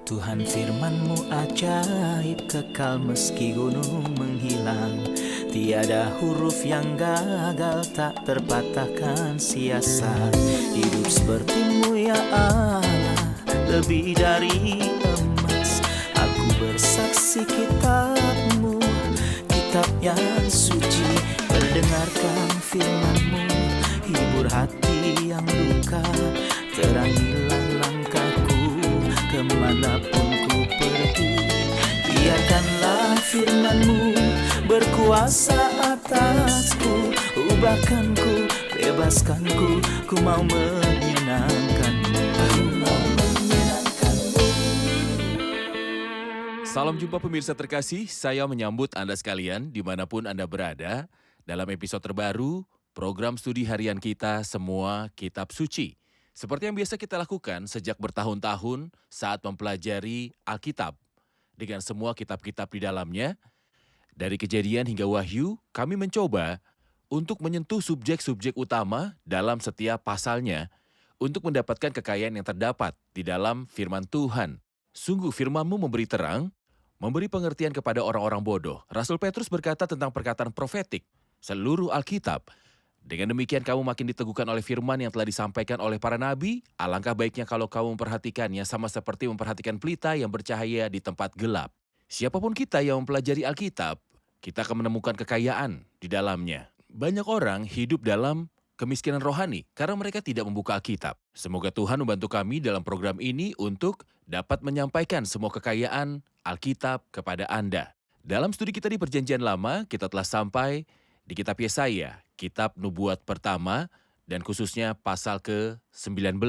Tuhan firman-Mu ajaib, kekal meski gunung menghilang. Tiada huruf yang gagal, tak terpatahkan siasat. Hidup seperti-Mu ya Allah, lebih dari emas. Aku bersaksi kitab-Mu, kitab yang suci. Mendengarkan firman-Mu, hibur hati yang luka. Terangilah langkahku kemanapun ku pergi. Biarkanlah firman-Mu berkuasa atasku. Ubahkanku, bebaskanku, ku mau menyenangkan-Mu. Aku mau menyenangkan-Mu. Salam jumpa pemirsa terkasih, saya menyambut Anda sekalian dimanapun Anda berada dalam episode terbaru program studi harian kita Semua Kitab Suci. Seperti yang biasa kita lakukan sejak bertahun-tahun saat mempelajari Alkitab dengan semua kitab-kitab di dalamnya, dari Kejadian hingga Wahyu, kami mencoba untuk menyentuh subjek-subjek utama dalam setiap pasalnya untuk mendapatkan kekayaan yang terdapat di dalam firman Tuhan. Sungguh firman-Mu memberi terang, memberi pengertian kepada orang-orang bodoh. Rasul Petrus berkata tentang perkataan profetik seluruh Alkitab. Dengan demikian kamu makin diteguhkan oleh firman yang telah disampaikan oleh para nabi. Alangkah baiknya kalau kamu memperhatikannya sama seperti memperhatikan pelita yang bercahaya di tempat gelap. Siapapun kita yang mempelajari Alkitab, kita akan menemukan kekayaan di dalamnya. Banyak orang hidup dalam kemiskinan rohani karena mereka tidak membuka Alkitab. Semoga Tuhan membantu kami dalam program ini untuk dapat menyampaikan semua kekayaan Alkitab kepada Anda. Dalam studi kita di Perjanjian Lama, kita telah sampai di kitab Yesaya, kitab nubuat pertama, dan khususnya pasal ke-19.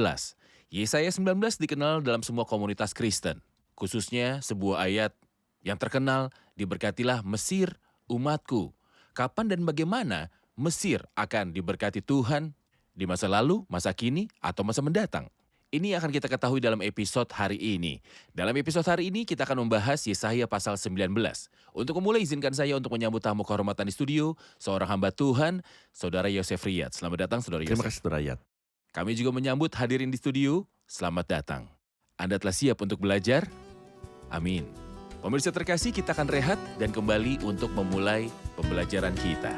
Yesaya 19 dikenal dalam semua komunitas Kristen. Khususnya sebuah ayat yang terkenal, diberkatilah Mesir umatku. Kapan dan bagaimana Mesir akan diberkati Tuhan di masa lalu, masa kini, atau masa mendatang? Ini akan kita ketahui dalam episode hari ini. Dalam episode hari ini kita akan membahas Yesaya pasal 19. Untuk memulai izinkan saya untuk menyambut tamu kehormatan di studio, seorang hamba Tuhan, Saudara Yosef Riyad. Selamat datang Saudara Yosef. Terima kasih Saudara Riyad. Kami juga menyambut hadirin di studio, selamat datang. Anda telah siap untuk belajar? Amin. Pemirsa terkasih, kita akan rehat dan kembali untuk memulai pembelajaran kita.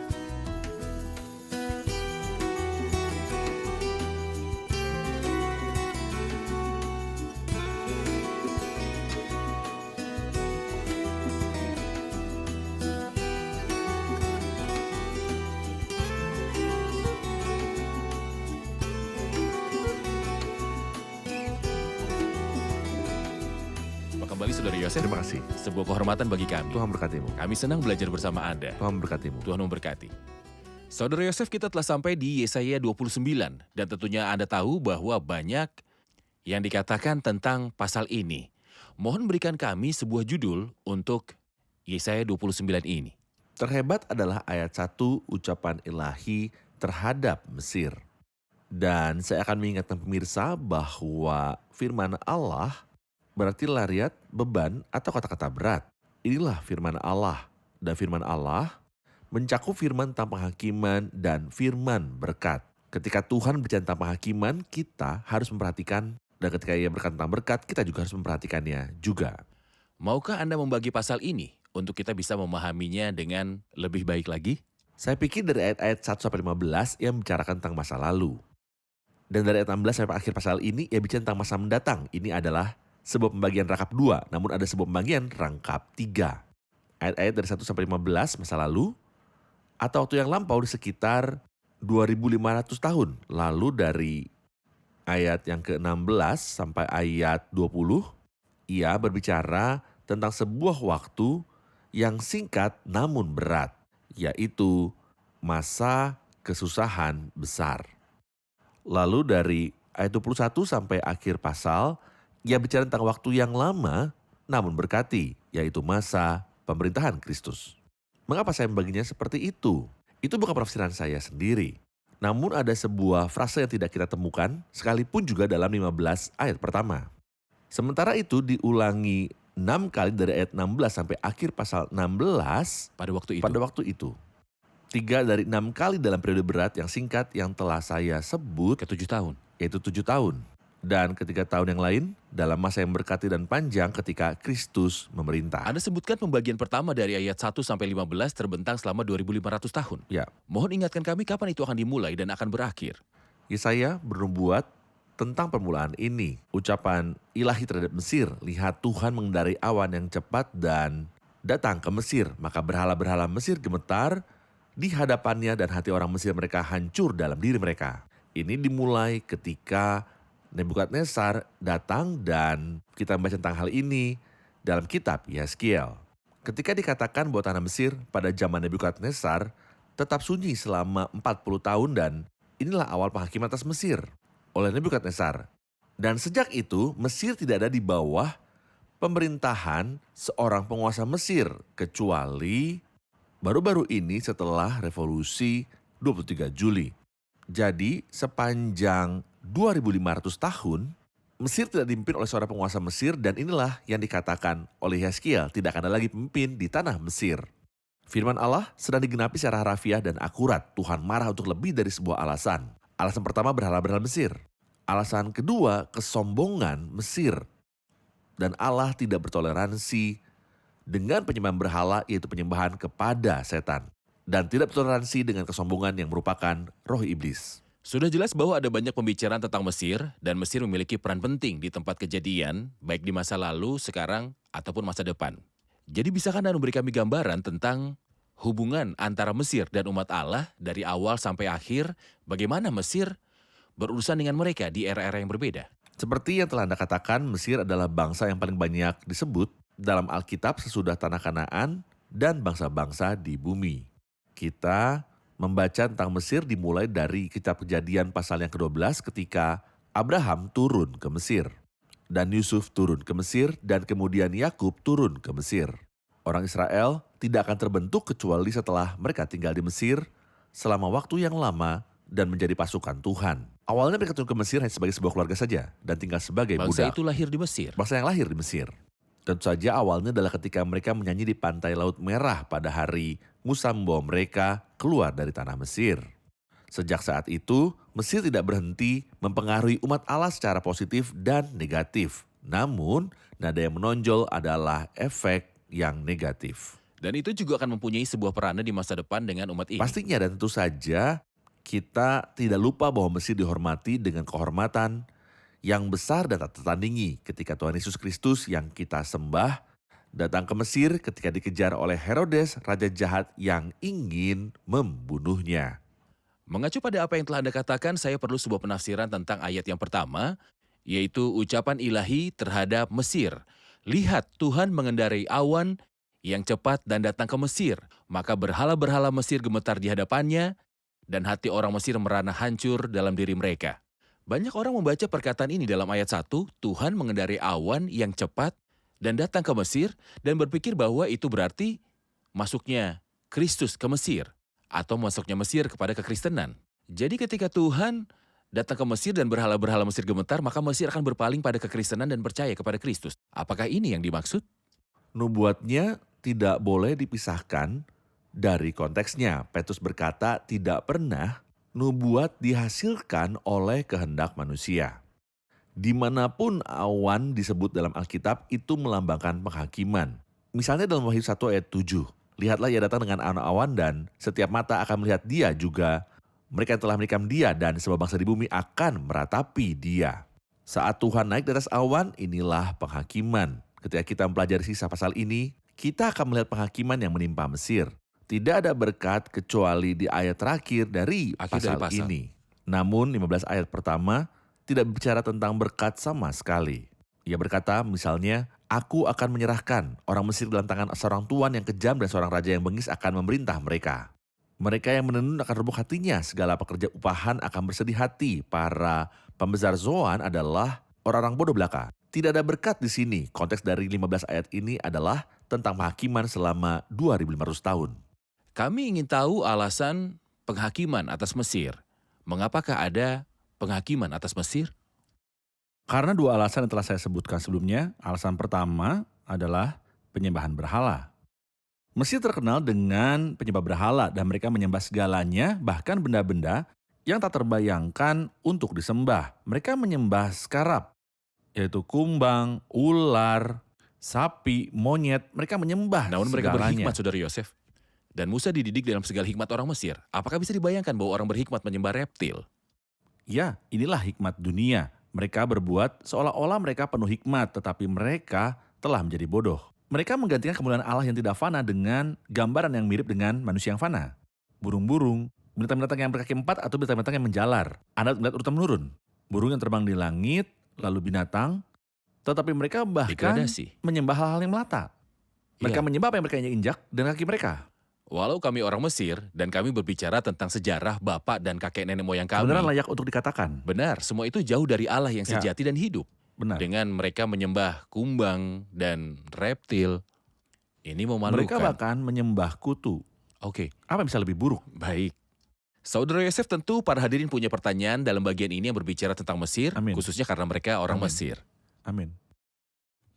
Kembali Saudara Yosef, Terima kasih. sebuah kehormatan bagi kami. Tuhan berkati-Mu. Kami senang belajar bersama Anda. Tuhan berkati-Mu. Tuhan memberkati. Saudara Yosef, kita telah sampai di Yesaya 29 dan tentunya Anda tahu bahwa banyak yang dikatakan tentang pasal ini. Mohon berikan kami sebuah judul untuk Yesaya 29 ini. Terhebat adalah ayat 1 ucapan ilahi terhadap Mesir. Dan saya akan mengingatkan pemirsa bahwa firman Allah berarti lariat, beban, atau kata-kata berat. Inilah firman Allah. Dan firman Allah mencakup firman tentang penghakiman dan firman berkat. Ketika Tuhan berbicara tentang penghakiman, kita harus memperhatikan. Dan ketika Ia berkata tentang berkat, kita juga harus memperhatikannya juga. Maukah Anda membagi pasal ini untuk kita bisa memahaminya dengan lebih baik lagi? Saya pikir dari ayat-ayat 1-15 yang membicarakan tentang masa lalu. Dan dari ayat 16 sampai akhir pasal ini, ia bicara tentang masa mendatang. Ini adalah sebuah pembagian rangkap 2, namun ada sebuah pembagian rangkap 3. Ayat-ayat dari 1-15 masa lalu, atau waktu yang lampau di sekitar 2500 tahun. Lalu dari ayat yang ke-16 sampai ayat 20, ia berbicara tentang sebuah waktu yang singkat namun berat, yaitu masa kesusahan besar. Lalu dari ayat 21 sampai akhir pasal, ia bicara tentang waktu yang lama namun berkati, yaitu masa pemerintahan Kristus. Mengapa saya membaginya seperti itu? Itu bukan penafsiran saya sendiri. Namun ada sebuah frase yang tidak kita temukan, sekalipun juga dalam 15 ayat pertama. Sementara itu diulangi 6 kali dari ayat 16 sampai akhir pasal 16 Pada waktu itu. pada waktu itu. 3 dari 6 kali dalam periode berat yang singkat yang telah saya sebut, ke-7 tahun. yaitu 7 tahun. Dan ketiga tahun yang lain dalam masa yang berkati dan panjang ketika Kristus memerintah. Anda sebutkan pembagian pertama dari ayat 1 sampai 15 terbentang selama 2.500 tahun. Ya, Mohon ingatkan kami kapan itu akan dimulai dan akan berakhir. Yesaya bernubuat tentang permulaan ini. Ucapan ilahi terhadap Mesir, lihat Tuhan mengendarai awan yang cepat dan datang ke Mesir. Maka berhala-berhala Mesir gemetar di hadapannya dan hati orang Mesir mereka hancur dalam diri mereka. Ini dimulai ketika Nebukadnezar datang dan kita membaca tentang hal ini dalam kitab Yeskiel. Ketika dikatakan bahwa tanah Mesir pada zaman Nebukadnezar tetap sunyi selama 40 tahun dan inilah awal penghakiman atas Mesir oleh Nebukadnezar. Dan sejak itu Mesir tidak ada di bawah pemerintahan seorang penguasa Mesir kecuali baru-baru ini setelah revolusi 23 Juli. Jadi sepanjang 2500 tahun Mesir tidak dipimpin oleh seorang penguasa Mesir dan inilah yang dikatakan oleh Yeskiel tidak ada lagi pemimpin di tanah Mesir. Firman Allah sedang digenapi secara harafiah dan akurat. Tuhan marah untuk lebih dari sebuah alasan. Alasan pertama berhala-berhala Mesir. Alasan kedua kesombongan Mesir. Dan Allah tidak bertoleransi dengan penyembahan berhala yaitu penyembahan kepada setan. Dan tidak bertoleransi dengan kesombongan yang merupakan roh iblis. Sudah jelas bahwa ada banyak pembicaraan tentang Mesir dan Mesir memiliki peran penting di tempat kejadian baik di masa lalu, sekarang, ataupun masa depan. Jadi bisakah Anda memberi kami gambaran tentang hubungan antara Mesir dan umat Allah dari awal sampai akhir, bagaimana Mesir berurusan dengan mereka di era-era yang berbeda? Seperti yang telah Anda katakan, Mesir adalah bangsa yang paling banyak disebut dalam Alkitab sesudah tanah Kanaan dan bangsa-bangsa di bumi. Kita membaca tentang Mesir dimulai dari kitab Kejadian pasal yang ke-12 ketika Abraham turun ke Mesir. Dan Yusuf turun ke Mesir dan kemudian Yakub turun ke Mesir. Orang Israel tidak akan terbentuk kecuali setelah mereka tinggal di Mesir selama waktu yang lama dan menjadi pasukan Tuhan. Awalnya mereka turun ke Mesir hanya sebagai sebuah keluarga saja dan tinggal sebagai Bangsa budak. itu lahir di Mesir. Bangsa yang lahir di Mesir. Tentu saja awalnya adalah ketika mereka menyanyi di pantai Laut Merah pada hari Musa membawa mereka keluar dari tanah Mesir. Sejak saat itu, Mesir tidak berhenti mempengaruhi umat Allah secara positif dan negatif. Namun, nada yang menonjol adalah efek yang negatif. Dan itu juga akan mempunyai sebuah peranan di masa depan dengan umat ini. Pastinya dan tentu saja kita tidak lupa bahwa Mesir dihormati dengan kehormatan yang besar dan tak tertandingi ketika Tuhan Yesus Kristus yang kita sembah datang ke Mesir ketika dikejar oleh Herodes, raja jahat yang ingin membunuhnya. Mengacu pada apa yang telah Anda katakan, saya perlu sebuah penafsiran tentang ayat yang pertama, yaitu ucapan ilahi terhadap Mesir. Lihat, Tuhan mengendarai awan yang cepat dan datang ke Mesir. Maka berhala-berhala Mesir gemetar di hadapannya, dan hati orang Mesir merana hancur dalam diri mereka. Banyak orang membaca perkataan ini dalam ayat 1, Tuhan mengendarai awan yang cepat dan datang ke Mesir, dan berpikir bahwa itu berarti masuknya Kristus ke Mesir, atau masuknya Mesir kepada kekristenan. Jadi ketika Tuhan datang ke Mesir dan berhala-berhala Mesir gemetar, maka Mesir akan berpaling pada kekristenan dan percaya kepada Kristus. Apakah ini yang dimaksud? Nubuatnya tidak boleh dipisahkan dari konteksnya. Petrus berkata tidak pernah nubuat dihasilkan oleh kehendak manusia. Dimanapun awan disebut dalam Alkitab itu melambangkan penghakiman. Misalnya dalam Wahyu 1 ayat 7. Lihatlah ia datang dengan awan dan setiap mata akan melihat dia juga. Mereka yang telah menikam dia dan semua bangsa di bumi akan meratapi dia. Saat Tuhan naik di atas awan, inilah penghakiman. Ketika kita mempelajari sisa pasal ini, kita akan melihat penghakiman yang menimpa Mesir. Tidak ada berkat kecuali di ayat terakhir dari pasal ini. Namun 15 ayat pertama tidak berbicara tentang berkat sama sekali. Ia berkata misalnya, aku akan menyerahkan orang Mesir dalam tangan seorang tuan yang kejam dan seorang raja yang bengis akan memerintah mereka. Mereka yang menenun akan remuk hatinya, segala pekerja upahan akan bersedih hati. Para pembesar Zoan adalah orang-orang bodoh belaka. Tidak ada berkat di sini. Konteks dari 15 ayat ini adalah tentang penghakiman selama 2500 tahun. Kami ingin tahu alasan penghakiman atas Mesir. Mengapakah ada penghakiman atas Mesir? Karena dua alasan yang telah saya sebutkan sebelumnya. Alasan pertama adalah penyembahan berhala. Mesir terkenal dengan penyembah berhala dan mereka menyembah segalanya, bahkan benda-benda yang tak terbayangkan untuk disembah. Mereka menyembah skarab, yaitu kumbang, ular, sapi, monyet. Mereka menyembah Namun mereka segalanya. berhikmat, Saudara Yosef. Dan Musa dididik dalam segala hikmat orang Mesir. Apakah bisa dibayangkan bahwa orang berhikmat menyembah reptil? Ya, inilah hikmat dunia. Mereka berbuat seolah-olah mereka penuh hikmat, tetapi mereka telah menjadi bodoh. Mereka menggantikan kemuliaan Allah yang tidak fana dengan gambaran yang mirip dengan manusia yang fana. Burung-burung, binatang-binatang yang berkaki empat atau binatang-binatang yang menjalar. Anda melihat urutan-menurun. Burung yang terbang di langit, lalu binatang, tetapi mereka bahkan Degradasi. menyembah hal-hal yang melata. Mereka Ya. menyembah apa yang mereka injak dan kaki mereka. Walau kami orang Mesir dan kami berbicara tentang sejarah bapak dan kakek nenek moyang kami. Kebenaran layak untuk dikatakan. Benar, semua itu jauh dari Allah yang Ya. sejati dan hidup. Benar. Dengan mereka menyembah kumbang dan reptil. Ini Mereka memalukan. bahkan menyembah kutu. Oke, Apa yang bisa lebih buruk? baik. Saudara Yosef, tentu para hadirin punya pertanyaan dalam bagian ini yang berbicara tentang Mesir, Amin. khususnya karena mereka orang Amin. Mesir. Amin.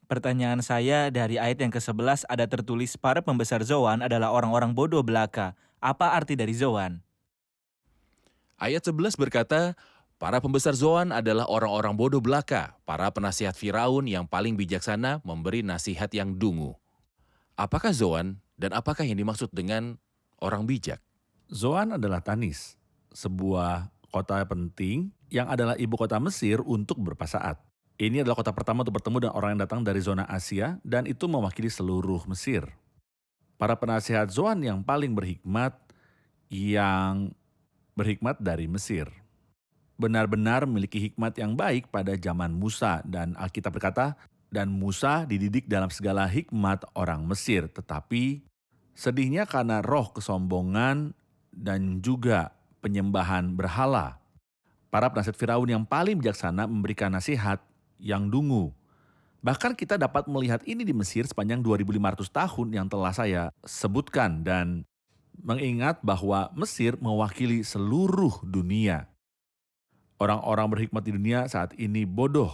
Pertanyaan saya dari ayat yang ke-11 ada tertulis para pembesar Zoan adalah orang-orang bodoh belaka. Apa arti dari Zoan? Ayat 11 berkata, para pembesar Zoan adalah orang-orang bodoh belaka, para penasihat Firaun yang paling bijaksana memberi nasihat yang dungu. Apakah Zoan dan apakah yang dimaksud dengan orang bijak? Zoan adalah Tanis, sebuah kota penting yang adalah ibu kota Mesir untuk beberapa saat. Ini adalah kota pertama untuk bertemu dengan orang yang datang dari zona Asia dan itu mewakili seluruh Mesir. Para penasihat Zoan yang paling berhikmat dari Mesir. Benar-benar memiliki hikmat yang baik pada zaman Musa dan Alkitab berkata, dan Musa dididik dalam segala hikmat orang Mesir, tetapi sedihnya karena roh kesombongan dan juga penyembahan berhala. Para penasihat Firaun yang paling bijaksana memberikan nasihat yang dungu. Bahkan kita dapat melihat ini di Mesir sepanjang 2500 tahun yang telah saya sebutkan dan mengingat bahwa Mesir mewakili seluruh dunia. Orang-orang berhikmat di dunia saat ini bodoh.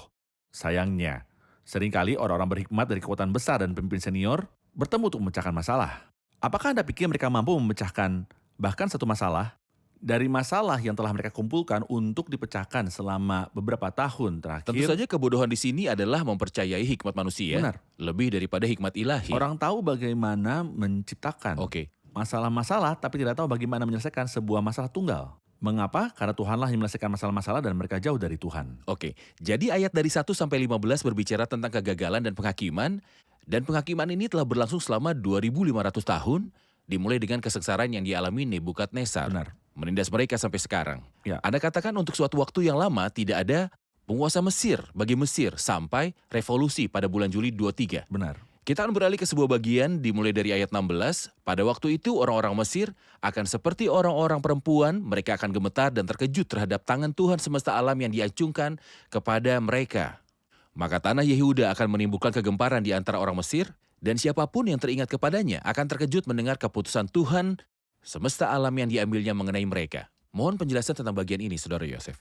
Sayangnya, seringkali orang-orang berhikmat dari kekuatan besar dan pemimpin senior bertemu untuk memecahkan masalah. Apakah Anda pikir mereka mampu memecahkan bahkan satu masalah? Dari masalah yang telah mereka kumpulkan untuk dipecahkan selama beberapa tahun terakhir. Tentu saja kebodohan di sini adalah mempercayai hikmat manusia Benar. lebih daripada hikmat ilahi. Orang tahu bagaimana menciptakan Oke, masalah-masalah tapi tidak tahu bagaimana menyelesaikan sebuah masalah tunggal. Mengapa? Karena Tuhanlah yang menyelesaikan masalah-masalah dan mereka jauh dari Tuhan. oke. Jadi ayat dari 1 sampai 15 berbicara tentang kegagalan dan penghakiman. Dan penghakiman ini telah berlangsung selama 2500 tahun, dimulai dengan kesengsaraan yang dialami Nebukadnezar. Benar. Menindas mereka sampai sekarang. Ya. Anda katakan untuk suatu waktu yang lama tidak ada penguasa Mesir bagi Mesir sampai revolusi pada bulan Juli 23. Benar. Kita akan beralih ke sebuah bagian dimulai dari ayat 16. Pada waktu itu orang-orang Mesir akan seperti orang-orang perempuan, mereka akan gemetar dan terkejut terhadap tangan Tuhan semesta alam yang diacungkan kepada mereka. Maka tanah Yehuda akan menimbulkan kegemparan di antara orang Mesir, dan siapapun yang teringat kepadanya akan terkejut mendengar keputusan Tuhan semesta alam yang diambilnya mengenai mereka. Mohon penjelasan tentang bagian ini, Saudara Yosef.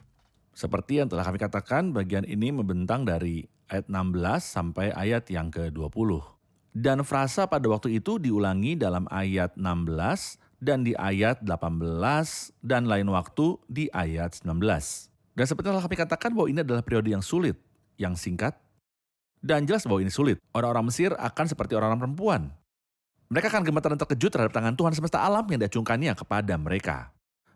Seperti yang telah kami katakan, bagian ini membentang dari ayat 16 sampai ayat yang ke-20. Dan frasa pada waktu itu diulangi dalam ayat 16 dan di ayat 18 dan lain waktu di ayat 19. Dan seperti yang telah kami katakan bahwa ini adalah periode yang sulit, yang singkat, dan jelas bahwa ini sulit. Orang-orang Mesir akan seperti orang-orang perempuan. Mereka akan gemetar dan terkejut terhadap tangan Tuhan semesta alam yang diacungkannya kepada mereka.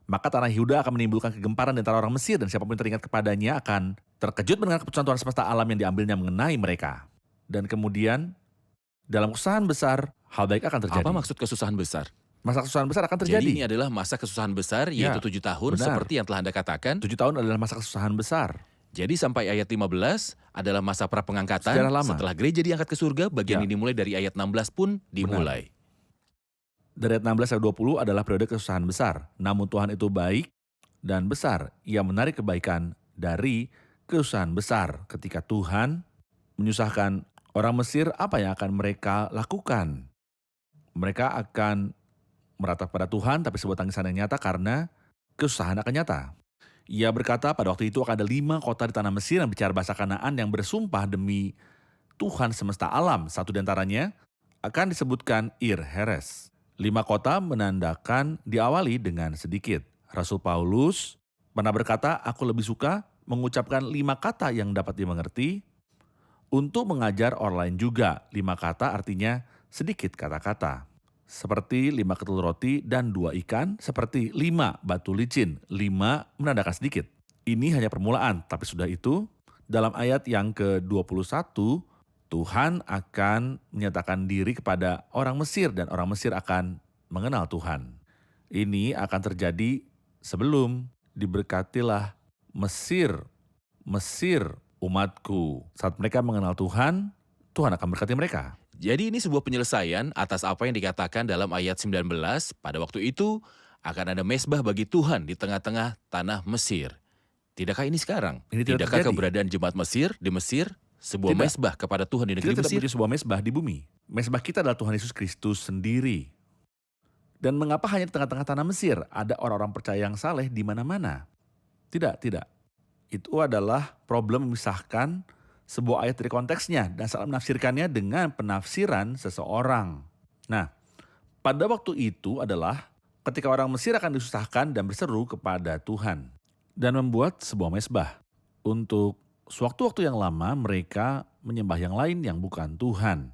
Maka tanah Yehuda akan menimbulkan kegemparan di antara orang Mesir dan siapapun yang teringat kepadanya akan terkejut mendengar keputusan Tuhan semesta alam yang diambilnya mengenai mereka. Dan kemudian dalam kesusahan besar, hal baik akan terjadi. Apa maksud kesusahan besar? Masa kesusahan besar akan terjadi. Jadi ini adalah masa kesusahan besar, yaitu 7 tahun, benar. seperti yang telah Anda katakan. 7 tahun adalah masa kesusahan besar. Jadi sampai ayat 15 adalah masa prapengangkatan. Sejarah lama. Setelah gereja diangkat ke surga, bagian Ya. ini dimulai dari ayat 16 pun dimulai. Dari ayat 16 sampai 20 adalah periode kesusahan besar. Namun Tuhan itu baik dan besar. Ia menarik kebaikan dari kesusahan besar. Ketika Tuhan menyusahkan orang Mesir, apa yang akan mereka lakukan? Mereka akan meratap pada Tuhan, tapi sebuah tangisan yang nyata karena kesusahan akan nyata. Ia berkata pada waktu itu akan ada 5 kota di tanah Mesir yang bicara bahasa Kanaan yang bersumpah demi Tuhan semesta alam. Satu di antaranya akan disebutkan Ir Heres. 5 kota menandakan diawali dengan sedikit. Rasul Paulus pernah berkata, aku lebih suka mengucapkan 5 kata yang dapat dimengerti untuk mengajar orang lain juga. 5 kata artinya sedikit kata-kata. Seperti 5 ketul roti dan 2 ikan, seperti 5 batu licin, 5 menandakan sedikit. Ini hanya permulaan, tapi sudah itu, dalam ayat yang ke-21, Tuhan akan menyatakan diri kepada orang Mesir dan orang Mesir akan mengenal Tuhan. Ini akan terjadi sebelum diberkatilah Mesir umatku. Saat mereka mengenal Tuhan, Tuhan akan berkati mereka. Jadi ini sebuah penyelesaian atas apa yang dikatakan dalam ayat 19, pada waktu itu akan ada mesbah bagi Tuhan di tengah-tengah tanah Mesir. Tidakkah ini sekarang? Ini tidak Tidakkah terjadi. keberadaan jemaat Mesir di Mesir sebuah Tidak. mesbah kepada Tuhan di negeri Kita tidak Mesir? punya sebuah mesbah di bumi. Mesbah kita adalah Tuhan Yesus Kristus sendiri. Dan mengapa hanya di tengah-tengah tanah Mesir? Ada orang-orang percaya yang saleh di mana-mana? Tidak. Itu adalah problem memisahkan sebuah ayat dari konteksnya dan salah menafsirkannya dengan penafsiran seseorang. Nah, pada waktu itu adalah ketika orang Mesir akan disusahkan dan berseru kepada Tuhan dan membuat sebuah mesbah. Untuk sewaktu-waktu yang lama mereka menyembah yang lain yang bukan Tuhan.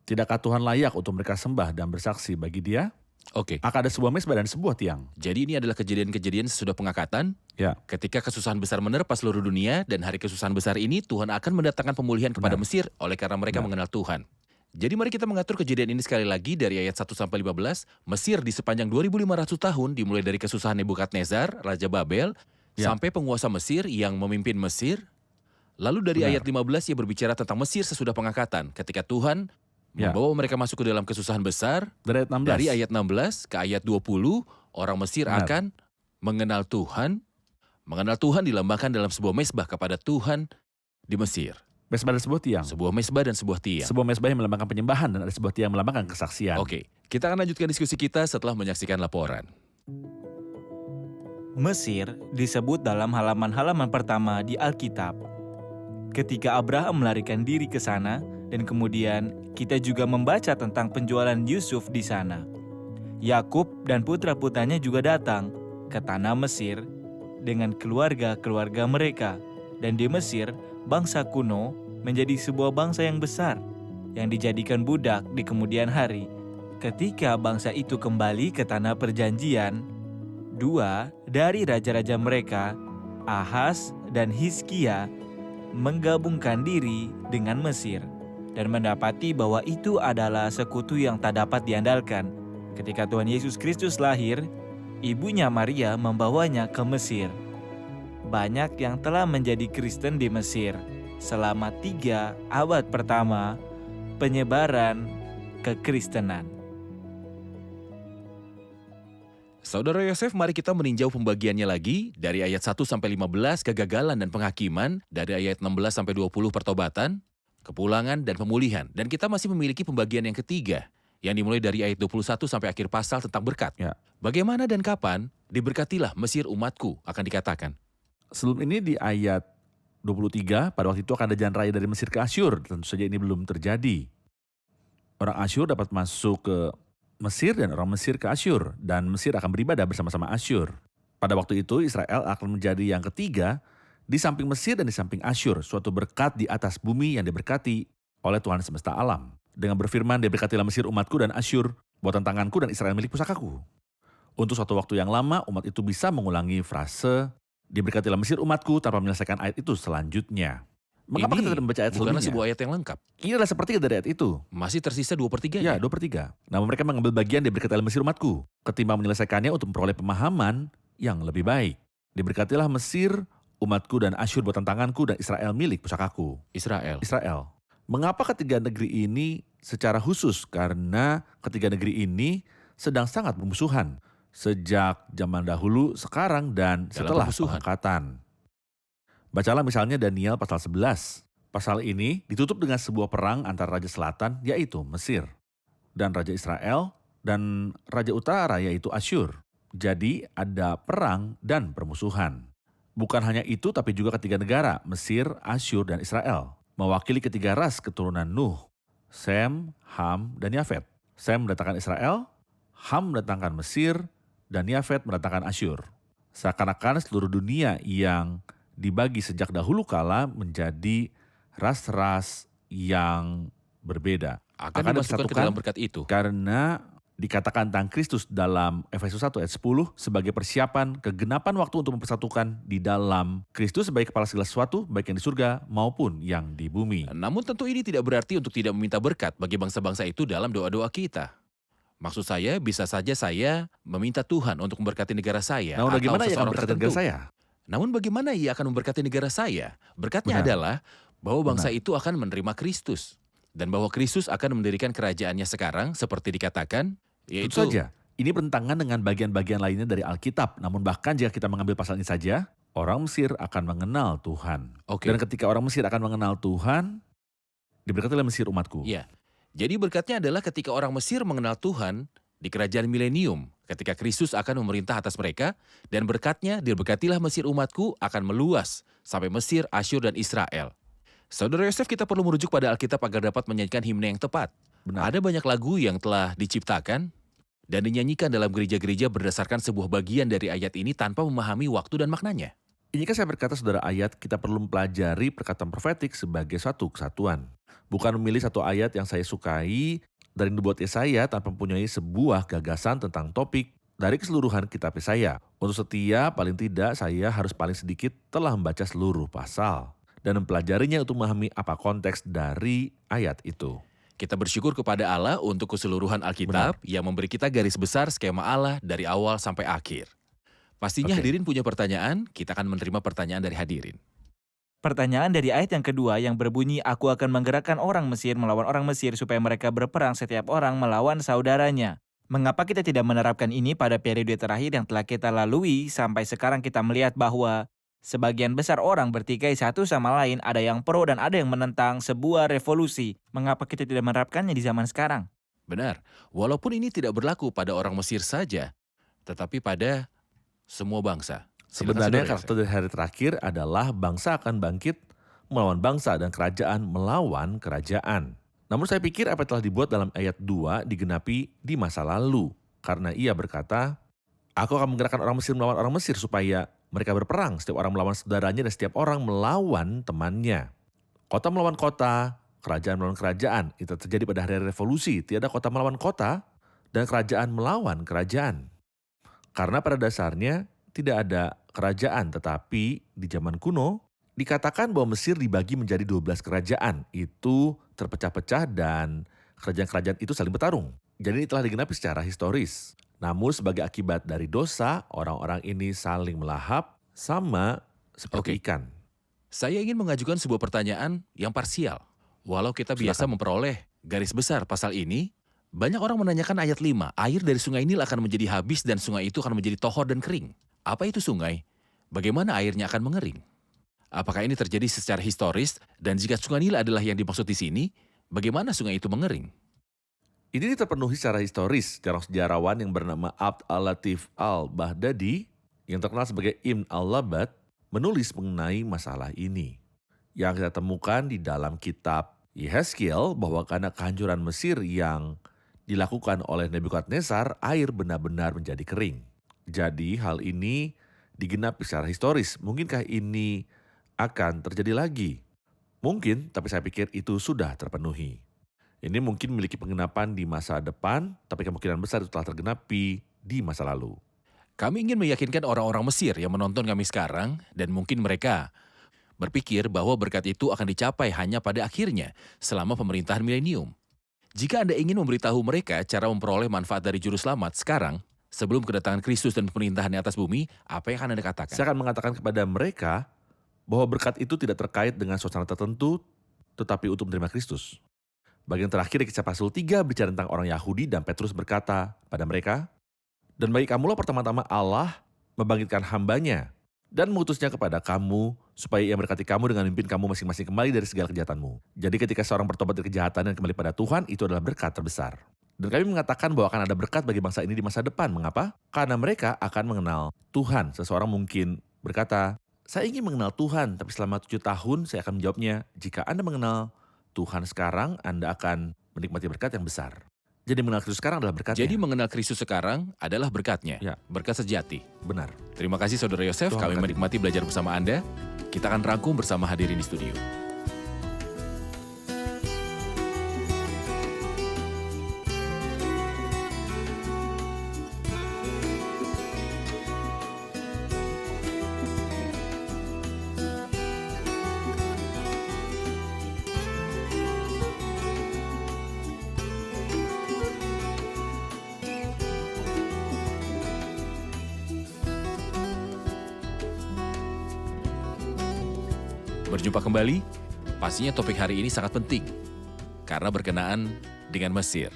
Tidakkah Tuhan layak untuk mereka sembah dan bersaksi bagi Dia? Oke, Akan ada sebuah mesbah dan sebuah tiang. jadi ini adalah kejadian-kejadian sesudah pengangkatan. Ya. Ketika kesusahan besar menerpa seluruh dunia dan hari kesusahan besar ini Tuhan akan mendatangkan pemulihan kepada Benar. Mesir oleh karena mereka Benar. mengenal Tuhan. Jadi mari kita mengatur kejadian ini sekali lagi dari ayat 1 sampai 15. Mesir di sepanjang 2500 tahun dimulai dari kesusahan Nebukadnezar, Raja Babel, Ya. sampai penguasa Mesir yang memimpin Mesir. Lalu dari Benar. ayat 15 ia berbicara tentang Mesir sesudah pengangkatan. Ketika Tuhan Ya. membawa mereka masuk ke dalam kesusahan besar, Dari ayat 16. dari ayat 16 ke ayat 20, orang Mesir Benar. akan mengenal Tuhan. Mengenal Tuhan dilambangkan dalam sebuah mesbah kepada Tuhan di Mesir. Mesbah dan sebuah tiang. Sebuah mesbah dan sebuah tiang. Sebuah mesbah yang melambangkan penyembahan dan ada sebuah tiang yang melambangkan kesaksian. Oke, kita akan lanjutkan diskusi kita setelah menyaksikan laporan. Mesir disebut dalam halaman-halaman pertama di Alkitab. Ketika Abraham melarikan diri ke sana, dan kemudian kita juga membaca tentang penjualan Yusuf di sana. Yakub dan putra-putranya juga datang ke tanah Mesir dengan keluarga-keluarga mereka. Dan di Mesir, bangsa kuno menjadi sebuah bangsa yang besar yang dijadikan budak di kemudian hari. Ketika bangsa itu kembali ke tanah perjanjian, 2 dari raja-raja mereka, Ahaz dan Hizkia, menggabungkan diri dengan Mesir dan mendapati bahwa itu adalah sekutu yang tak dapat diandalkan. Ketika Tuhan Yesus Kristus lahir, ibunya Maria membawanya ke Mesir. Banyak yang telah menjadi Kristen di Mesir selama 3 abad pertama penyebaran kekristenan. Saudara Yosef, mari kita meninjau pembagiannya lagi dari ayat 1 sampai 15 kegagalan dan penghakiman, dari ayat 16 sampai 20 pertobatan, kepulangan dan pemulihan. Dan kita masih memiliki pembagian yang ketiga yang dimulai dari ayat 21 sampai akhir pasal tentang berkat. Ya. Bagaimana dan kapan diberkatilah Mesir umatku akan dikatakan. Sebelum ini di ayat 23, pada waktu itu akan ada jalan raya dari Mesir ke Asyur. Tentu saja ini belum terjadi. Orang Asyur dapat masuk ke Mesir dan orang Mesir ke Asyur. Dan Mesir akan beribadah bersama-sama Asyur. Pada waktu itu Israel akan menjadi yang ketiga di samping Mesir dan di samping Asyur. Suatu berkat di atas bumi yang diberkati oleh Tuhan semesta alam. Dengan berfirman, diberkatilah Mesir umatku dan Asyur, buatan tanganku dan Israel milik pusakaku. Untuk suatu waktu yang lama, umat itu bisa mengulangi frase, diberkatilah Mesir umatku tanpa menyelesaikan ayat itu selanjutnya. Mengapa kita tidak membaca ayat bukanlah sebelumnya? sebuah ayat yang lengkap. Ini adalah sepertiga dari ayat itu. Masih tersisa 2/3. Ya, 2/3. Namun mereka mengambil bagian diberkatilah Mesir umatku, ketimbang menyelesaikannya untuk memperoleh pemahaman yang lebih baik. Diberkatilah Mesir umatku dan Asyur buatan tanganku dan Israel milik pusakaku. Israel. Mengapa ketiga negeri ini secara khusus? Karena ketiga negeri ini sedang sangat bermusuhan. Sejak zaman dahulu, sekarang, dan setelah permusuhan. pengangkatan. Bacalah misalnya Daniel pasal 11. Pasal ini ditutup dengan sebuah perang antara Raja Selatan yaitu Mesir. Dan Raja Israel dan Raja Utara yaitu Asyur. Jadi ada perang dan permusuhan. Bukan hanya itu tapi juga ketiga negara, Mesir, Asyur, dan Israel. Mewakili ketiga ras keturunan Nuh, Sem, Ham, dan Yafet. Sem mendatangkan Israel, Ham mendatangkan Mesir, dan Yafet mendatangkan Asyur. Seakan-akan seluruh dunia yang dibagi sejak dahulu kala menjadi ras-ras yang berbeda. Akan Akan dimasukkan ke dipersatukan dalam berkat itu. karena dikatakan tentang Kristus dalam Efesus 1 ayat 10 sebagai persiapan kegenapan waktu untuk mempersatukan di dalam Kristus sebagai kepala segala sesuatu, baik yang di surga maupun yang di bumi. Namun tentu ini tidak berarti untuk tidak meminta berkat bagi bangsa-bangsa itu dalam doa-doa kita. Maksud saya, bisa saja saya meminta Tuhan untuk memberkati negara saya Namun atau bagaimana ia akan seseorang berkati tertentu. negara saya? Namun bagaimana ia akan memberkati negara saya? Berkatnya Benar. adalah bahwa bangsa Benar. itu akan menerima Kristus. Dan bahwa Kristus akan mendirikan kerajaannya sekarang seperti dikatakan, yaitu... Tentu saja, ini bertentangan dengan bagian-bagian lainnya dari Alkitab. Namun bahkan jika kita mengambil pasal ini saja, orang Mesir akan mengenal Tuhan. Oke. Dan ketika orang Mesir akan mengenal Tuhan, diberkatilah Mesir umatku. Iya. Jadi berkatnya adalah ketika orang Mesir mengenal Tuhan di kerajaan milenium, ketika Kristus akan memerintah atas mereka, dan berkatnya diberkatilah Mesir umatku akan meluas sampai Mesir, Asyur, dan Israel. Saudara Yosef, kita perlu merujuk pada Alkitab agar dapat menyanyikan himne yang tepat. Benar. Ada banyak lagu yang telah diciptakan dan dinyanyikan dalam gereja-gereja berdasarkan sebuah bagian dari ayat ini tanpa memahami waktu dan maknanya. Ini kan saya berkata saudara ayat, kita perlu mempelajari perkataan profetik sebagai suatu kesatuan. Bukan memilih satu ayat yang saya sukai dari nubuat Yesaya tanpa mempunyai sebuah gagasan tentang topik dari keseluruhan kitab Yesaya. Untuk setiap paling tidak saya harus paling sedikit telah membaca seluruh pasal dan mempelajarinya untuk memahami apa konteks dari ayat itu. Kita bersyukur kepada Allah untuk keseluruhan Alkitab yang memberi kita garis besar skema Allah dari awal sampai akhir. Pastinya Oke. hadirin punya pertanyaan, kita akan menerima pertanyaan dari hadirin. Pertanyaan dari ayat yang kedua yang berbunyi, "Aku akan menggerakkan orang Mesir melawan orang Mesir supaya mereka berperang setiap orang melawan saudaranya." Mengapa kita tidak menerapkan ini pada periode terakhir yang telah kita lalui sampai sekarang kita melihat bahwa sebagian besar orang bertikai satu sama lain, ada yang pro dan ada yang menentang sebuah revolusi. Mengapa kita tidak menerapkannya di zaman sekarang? Benar, walaupun ini tidak berlaku pada orang Mesir saja, tetapi pada semua bangsa. Silakan, Sebenarnya Saudara karakter dari hari terakhir adalah bangsa akan bangkit melawan bangsa dan kerajaan melawan kerajaan. Namun saya pikir apa yang telah dibuat dalam ayat 2 digenapi di masa lalu. Karena ia berkata, "Aku akan menggerakkan orang Mesir melawan orang Mesir supaya mereka berperang. Setiap orang melawan saudaranya dan setiap orang melawan temannya. Kota melawan kota, kerajaan melawan kerajaan." Itu terjadi pada hari revolusi. Tiada kota melawan kota dan kerajaan melawan kerajaan. Karena pada dasarnya tidak ada kerajaan, tetapi di zaman kuno dikatakan bahwa Mesir dibagi menjadi 12 kerajaan. Itu terpecah-pecah dan kerajaan-kerajaan itu saling bertarung. Jadi ini telah digenapi secara historis. Namun sebagai akibat dari dosa, orang-orang ini saling melahap sama seperti Oke. ikan. Saya ingin mengajukan sebuah pertanyaan yang parsial. Walau kita biasa Silakan. memperoleh garis besar pasal ini, banyak orang menanyakan ayat 5, air dari sungai Nil akan menjadi habis dan sungai itu akan menjadi tohor dan kering. Apa itu sungai? Bagaimana airnya akan mengering? Apakah ini terjadi secara historis? Dan jika sungai Nil adalah yang dimaksud di sini, bagaimana sungai itu mengering? Ini terpenuhi secara historis. Seorang sejarawan yang bernama Abd al-Latif al-Baghdadi yang terkenal sebagai Ibn al-Labad menulis mengenai masalah ini. Yang kita temukan di dalam kitab Yehezkiel bahwa karena kehancuran Mesir yang dilakukan oleh Nebukadnezar, air benar-benar menjadi kering. Jadi hal ini digenapi secara historis. Mungkinkah ini akan terjadi lagi? Mungkin, tapi saya pikir itu sudah terpenuhi. Ini mungkin memiliki penggenapan di masa depan, tapi kemungkinan besar itu telah tergenapi di masa lalu. Kami ingin meyakinkan orang-orang Mesir yang menonton kami sekarang, dan mungkin mereka berpikir bahwa berkat itu akan dicapai hanya pada akhirnya selama pemerintahan milenium. Jika Anda ingin memberitahu mereka cara memperoleh manfaat dari juru selamat sekarang, sebelum kedatangan Kristus dan pemerintahannya atas bumi, apa yang akan Anda katakan? Saya akan mengatakan kepada mereka bahwa berkat itu tidak terkait dengan suasana tertentu, tetapi untuk menerima Kristus. Bagian terakhir di Kisah pasal 3 bicara tentang orang Yahudi dan Petrus berkata pada mereka, "Dan bagi kamulah pertama-tama Allah membangkitkan hambanya dan mengutusnya kepada kamu supaya ia berkati kamu dengan memimpin kamu masing-masing kembali dari segala kejahatanmu." Jadi ketika seorang bertobat dari kejahatan dan kembali pada Tuhan, itu adalah berkat terbesar. Dan kami mengatakan bahwa akan ada berkat bagi bangsa ini di masa depan. Mengapa? Karena mereka akan mengenal Tuhan. Seseorang mungkin berkata, "Saya ingin mengenal Tuhan, tapi selama 7 tahun saya akan menjawabnya, jika Anda mengenal Tuhan sekarang, Anda akan menikmati berkat yang besar." Jadi mengenal Kristus sekarang adalah berkatnya. Jadi mengenal Kristus sekarang adalah berkatnya, Ya. berkat sejati. Benar. Terima kasih Saudara Yosef, Tuhan kami berkati. menikmati belajar bersama Anda. Kita akan rangkum bersama hadirin di studio. Berjumpa kembali, pastinya topik hari ini sangat penting karena berkenaan dengan Mesir.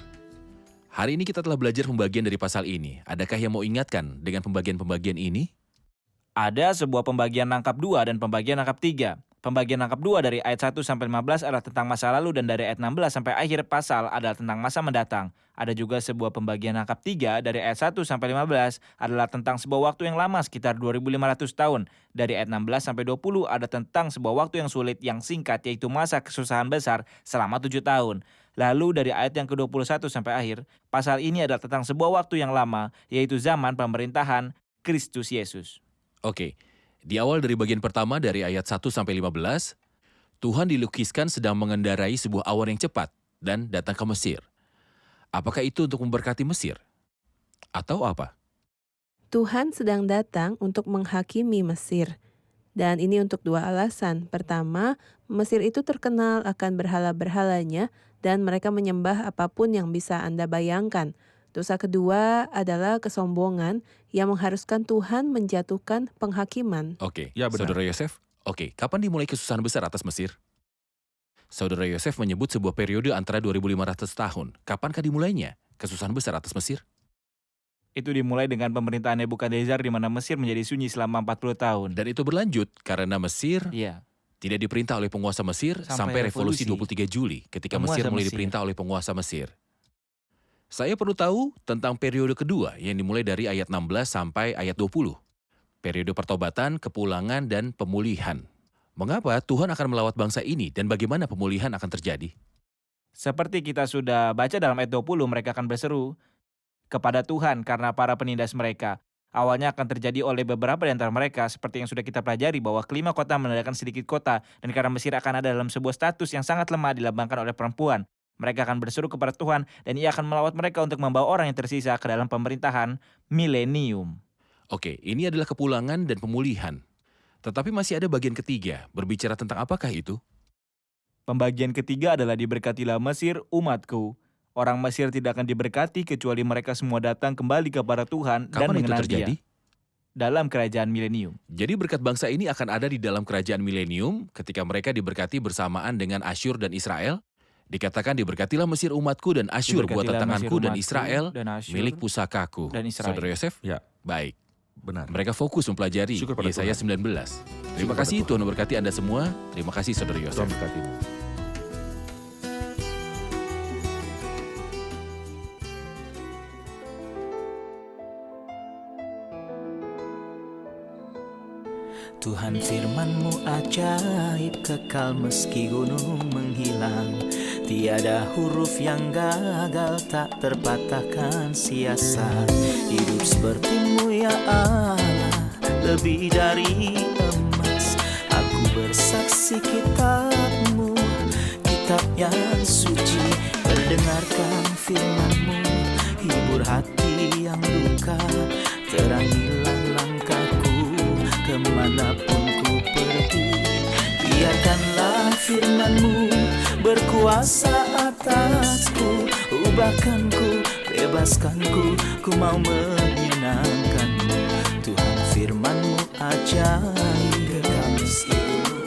Hari ini kita telah belajar pembagian dari pasal ini. Adakah yang mau ingatkan dengan pembagian-pembagian ini? Ada sebuah pembagian rangkap 2 dan pembagian rangkap 3. Pembagian rangkap 2 dari ayat 1 sampai 15 adalah tentang masa lalu dan dari ayat 16 sampai akhir pasal adalah tentang masa mendatang. Ada juga sebuah pembagian rangkap 3 dari ayat 1 sampai 15 adalah tentang sebuah waktu yang lama sekitar 2500 tahun. Dari ayat 16 sampai 20 ada tentang sebuah waktu yang sulit yang singkat yaitu masa kesusahan besar selama 7 tahun. Lalu dari ayat yang ke-21 sampai akhir, pasal ini adalah tentang sebuah waktu yang lama yaitu zaman pemerintahan Kristus Yesus. Oke, di awal dari bagian pertama dari ayat 1 sampai 15, Tuhan dilukiskan sedang mengendarai sebuah awan yang cepat dan datang ke Mesir. Apakah itu untuk memberkati Mesir? Atau apa? Tuhan sedang datang untuk menghakimi Mesir. Dan ini untuk 2 alasan. Pertama, Mesir itu terkenal akan berhala-berhalanya dan mereka menyembah apapun yang bisa Anda bayangkan. Dosa kedua adalah kesombongan yang mengharuskan Tuhan menjatuhkan penghakiman. Oke, Ya, benar. Saudara Yosef. Oke, kapan dimulai kesusahan besar atas Mesir? Saudara Yosef menyebut sebuah periode antara 2500 tahun. Kapankah dimulainya kesusahan besar atas Mesir? Itu dimulai dengan pemerintahan Nebukadnezar di mana Mesir menjadi sunyi selama 40 tahun. Dan itu berlanjut karena Mesir Iya. tidak diperintah oleh penguasa Mesir sampai revolusi 23 Juli ketika Penguasa Mesir mulai Mesir. diperintah oleh penguasa Mesir. Saya perlu tahu tentang periode kedua yang dimulai dari ayat 16 sampai ayat 20. Periode pertobatan, kepulangan, dan pemulihan. Mengapa Tuhan akan melawat bangsa ini dan bagaimana pemulihan akan terjadi? Seperti kita sudah baca dalam ayat 20, mereka akan berseru kepada Tuhan karena para penindas mereka. Awalnya akan terjadi oleh beberapa di antara mereka, seperti yang sudah kita pelajari bahwa kelima kota menandakan sedikit kota, dan karena Mesir akan ada dalam sebuah status yang sangat lemah dilambangkan oleh perempuan. Mereka akan berseru kepada Tuhan, dan Ia akan melawat mereka untuk membawa orang yang tersisa ke dalam pemerintahan milenium. Oke, ini adalah kepulangan dan pemulihan. Tetapi masih ada bagian ketiga, berbicara tentang apakah itu? Pembagian ketiga adalah diberkatilah Mesir, umatku. Orang Mesir tidak akan diberkati kecuali mereka semua datang kembali kepada Tuhan dan Kapan itu mengenal terjadi? Dia dalam kerajaan milenium. Jadi berkat bangsa ini akan ada di dalam kerajaan milenium ketika mereka diberkati bersamaan dengan Asyur dan Israel. Dikatakan diberkatilah Mesir umatku dan Asyur buatan Diberkatilah Mesir tanganku dan umatku Israel dan Asyur milik pusakaku. dan Israel. Saudara Yosef? Ya. Baik. Benar. Mereka fokus mempelajari Syukur pada Yesaya Tuhan. 19. Terima pada kasih Tuhan. Tuhan memberkati Anda semua. Terima kasih Saudara Tuhan Yosef. berkatimu. Tuhan firman-Mu ajaib kekal meski gunung menghilang. Tiada huruf yang gagal tak terpatahkan siasat. Hidup seperti-Mu ya Allah, lebih dari emas. Aku bersaksi kitab-Mu, kitab yang suci. Mendengarkan firman-Mu, hibur hati yang duka. Terangilah langkahku kemanapun ku pergi. Biarkanlah firman-Mu berkuasa atasku. Ubahkanku, bebaskanku, ku mau menyenangkan-Mu. Tuhan firman-Mu ajaib, kekal meski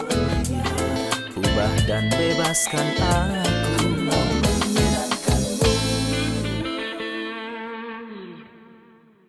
dunia. Ubah dan bebaskan aku.